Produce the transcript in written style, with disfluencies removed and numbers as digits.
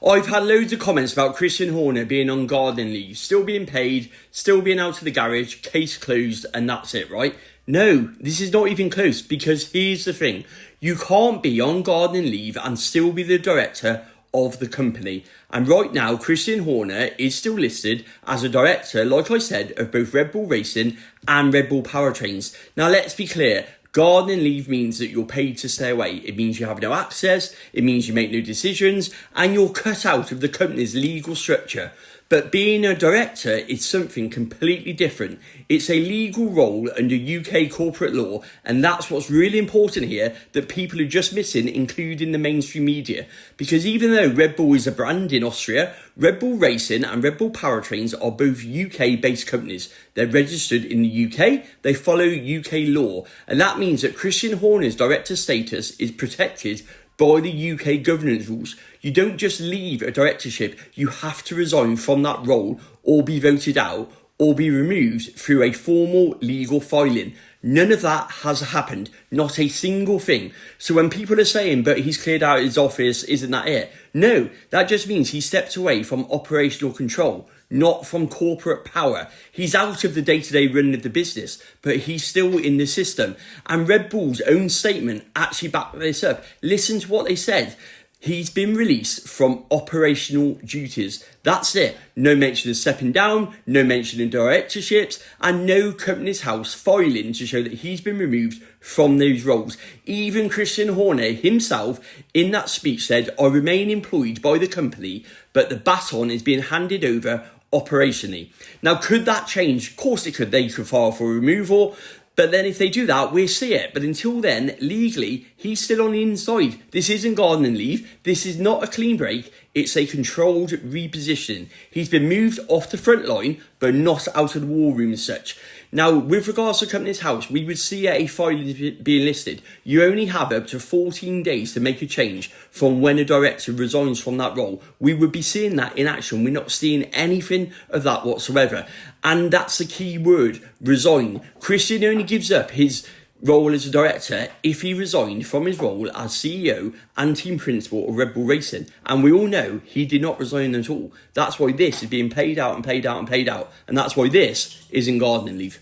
I've had loads of comments about Christian Horner being on gardening leave, still being paid, still being out of the garage, case closed, and that's it, right? No, this is not even close, because here's the thing. You can't be on gardening leave and still be the director of the company. And right now, Christian Horner is still listed as a director, like I said, of both Red Bull Racing and Red Bull Powertrains. Now, let's be clear. Gardening leave means that you're paid to stay away. It means you have no access, it means you make no decisions, and you're cut out of the company's legal structure. But being a director is something completely different. It's a legal role under UK corporate law, and that's what's really important here that people are just missing, including the mainstream media. Because even though Red Bull is a brand in Austria, Red Bull Racing and Red Bull Powertrains are both UK-based companies. They're registered in the UK, they follow UK law, and that means that Christian Horner's director status is protected by the UK governance rules. You don't just leave a directorship, you have to resign from that role or be voted out or be removed through a formal legal filing. None of that has happened, not a single thing. So when people are saying, but he's cleared out his office, isn't that it? No, that just means he stepped away from operational control, not from corporate power. He's out of the day-to-day running of the business, but he's still in the system. And Red Bull's own statement actually backed this up. Listen to what they said. He's been released from operational duties. That's it. No mention of stepping down, no mention of directorships, and no Companies House filing to show that he's been removed from those roles. Even Christian Horner himself in that speech said, I remain employed by the company, but the baton is being handed over operationally. Now, could that change? Of course it could. They could file for removal. But then if they do that, we'll see it. But until then, legally, he's still on the inside. This isn't gardening leave. This is not a clean break. It's a controlled repositioning. He's been moved off the front line, but not out of the war room as such. Now, with regards to Companies House, we would see a file being listed. You only have up to 14 days to make a change from when a director resigns from that role. We would be seeing that in action. We're not seeing anything of that whatsoever. And that's the key word, resign. Christian only gives up his role as a director if he resigned from his role as CEO and team principal of Red Bull Racing. And we all know he did not resign at all. That's why this is being paid out and paid out and paid out. And that's why this is in gardening leave.